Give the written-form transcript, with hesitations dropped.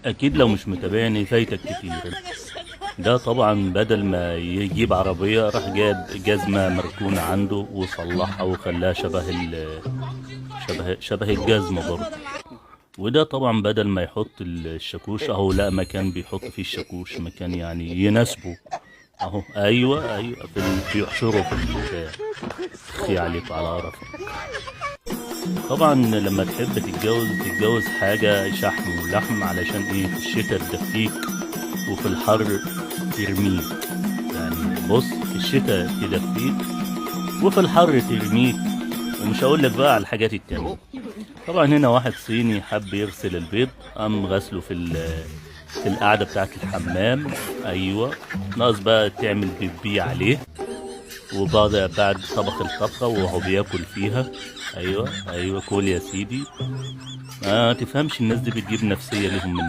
اكيد لو مش متابعني فايتك كتير. ده طبعا بدل ما يجيب عربية راح جاب جزمة مركونة عنده وصلحها وخلاها شبه الجزمة برضه. وده طبعا بدل ما يحط الشاكوش اهو لا مكان بيحط فيه الشاكوش، مكان يعني يناسبه اهو. ايوه بيحشره في البتاع. اخي عليك وعلى قرفك. طبعا لما تحب تتجوز حاجة شحم ولحم، علشان ايه؟ في الشتاء تدفيك وفي الحر ترميك. يعني بص، في الشتاء تدفيك وفي الحر ترميك. ومش هقول لك بقى على الحاجات التانية. طبعا هنا واحد صيني حب يغسل البيض، قام غسله في القعدة بتاعت الحمام. ايوه، ناقص بقى تعمل بيبي عليه. بعد طبخ الطبخة وهو بياكل فيها. ايوه كل يا سيدي. ما تفهمش الناس دي بتجيب نفسية ليهم من